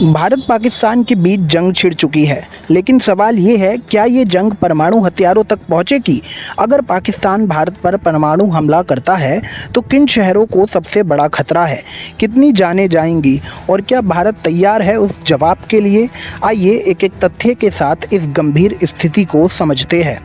भारत पाकिस्तान के बीच जंग छिड़ चुकी है, लेकिन सवाल ये है क्या ये जंग परमाणु हथियारों तक पहुंचेगी? अगर पाकिस्तान भारत पर परमाणु हमला करता है तो किन शहरों को सबसे बड़ा खतरा है? कितनी जानें जाएंगी और क्या भारत तैयार है उस जवाब के लिए? आइए एक एक तथ्य के साथ इस गंभीर स्थिति को समझते हैं।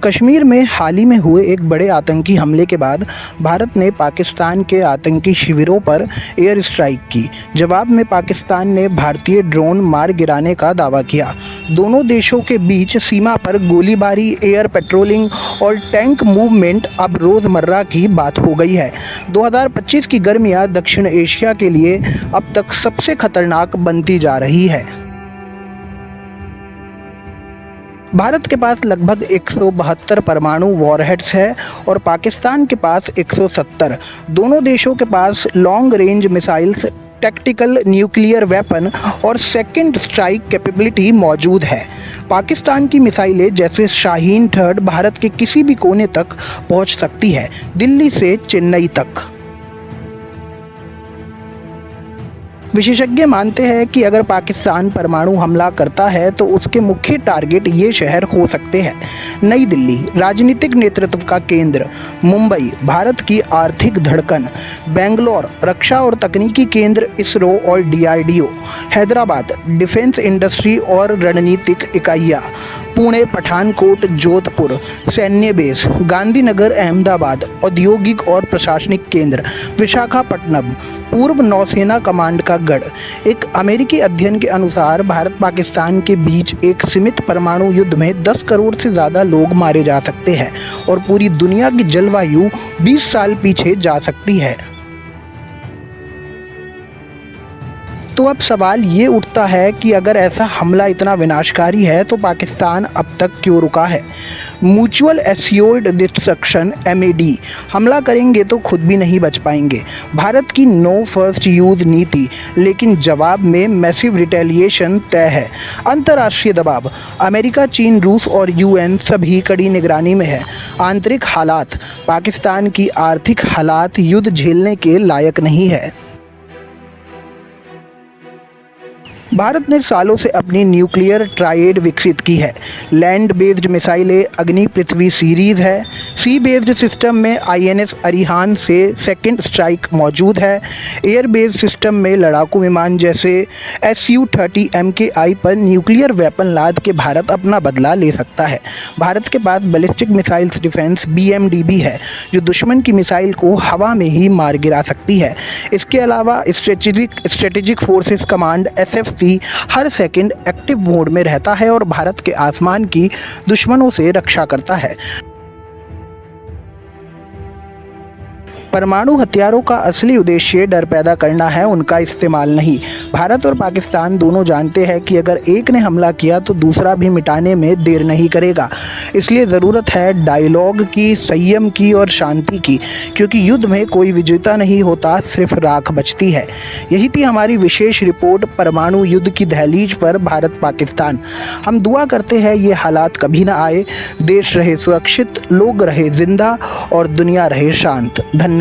कश्मीर में हाल ही में हुए एक बड़े आतंकी हमले के बाद भारत ने पाकिस्तान के आतंकी शिविरों पर एयर स्ट्राइक की। जवाब में पाकिस्तान ने भारतीय ड्रोन मार गिराने का दावा किया। दोनों देशों के बीच सीमा पर गोलीबारी, एयर पेट्रोलिंग और टैंक मूवमेंट अब रोज़मर्रा की बात हो गई है। 2025 की गर्मियां दक्षिण एशिया के लिए अब तक सबसे खतरनाक बनती जा रही है। भारत के पास लगभग 172 परमाणु वॉरहेड्स है और पाकिस्तान के पास 170। दोनों देशों के पास long range missiles, tactical nuclear weapon और सेकंड स्ट्राइक कैपेबिलिटी मौजूद है। पाकिस्तान की मिसाइलें जैसे शाहीन थर्ड भारत के किसी भी कोने तक पहुंच सकती है, दिल्ली से चेन्नई तक। विशेषज्ञ मानते हैं कि अगर पाकिस्तान परमाणु हमला करता है तो उसके मुख्य टारगेट ये शहर हो सकते हैं: नई दिल्ली, राजनीतिक नेतृत्व का केंद्र; मुंबई, भारत की आर्थिक धड़कन; बेंगलोर, रक्षा और तकनीकी केंद्र इसरो और DRDO; हैदराबाद, डिफेंस इंडस्ट्री और रणनीतिक इकाइयाँ; पुणे, पठानकोट, जोधपुर, सैन्य बेस; गांधीनगर, अहमदाबाद, औद्योगिक और प्रशासनिक केंद्र; विशाखापट्टनम, पूर्व नौसेना कमांड का गढ़। एक अमेरिकी अध्ययन के अनुसार भारत पाकिस्तान के बीच एक सीमित परमाणु युद्ध में 10 करोड़ से ज़्यादा लोग मारे जा सकते हैं और पूरी दुनिया की जलवायु 20 साल पीछे जा सकती है। तो अब सवाल ये उठता है कि अगर ऐसा हमला इतना विनाशकारी है तो पाकिस्तान अब तक क्यों रुका है? म्यूचुअल एश्योर्ड डिस्ट्रक्शन (MAD) हमला करेंगे तो खुद भी नहीं बच पाएंगे। भारत की नो फर्स्ट यूज़ नीति, लेकिन जवाब में मैसिव रिटेलिएशन तय है। अंतर्राष्ट्रीय दबाव, अमेरिका, चीन, रूस और UN सभी कड़ी निगरानी में है। आंतरिक हालात, पाकिस्तान की आर्थिक हालात युद्ध झेलने के लायक नहीं है। भारत ने सालों से अपनी न्यूक्लियर ट्रायड विकसित की है। लैंड बेस्ड मिसाइलें अग्नि पृथ्वी सीरीज़ है। सी बेस्ड सिस्टम में INS अरिहान से सेकंड स्ट्राइक मौजूद है। एयर बेस्ड सिस्टम में लड़ाकू विमान जैसे Su-30 MKI पर न्यूक्लियर वेपन लाद के भारत अपना बदला ले सकता है। भारत के पास बैलिस्टिक मिसाइल्स डिफेंस BMDB है, जो दुश्मन की मिसाइल को हवा में ही मार गिरा सकती है। इसके अलावा स्ट्रेटेजिक फोर्सेस कमांड SFC हर सेकंड एक्टिव मोड में रहता है और भारत के आसमान की दुश्मनों से रक्षा करता है। परमाणु हथियारों का असली उद्देश्य डर पैदा करना है, उनका इस्तेमाल नहीं। भारत और पाकिस्तान दोनों जानते हैं कि अगर एक ने हमला किया तो दूसरा भी मिटाने में देर नहीं करेगा। इसलिए ज़रूरत है डायलॉग की, संयम की और शांति की, क्योंकि युद्ध में कोई विजेता नहीं होता, सिर्फ राख बचती है। यही थी हमारी विशेष रिपोर्ट परमाणु युद्ध की दहलीज पर भारत पाकिस्तान। हम दुआ करते हैं ये हालात कभी ना आए। देश रहे सुरक्षित, लोग रहे जिंदा और दुनिया रहे शांत। धन्यवाद।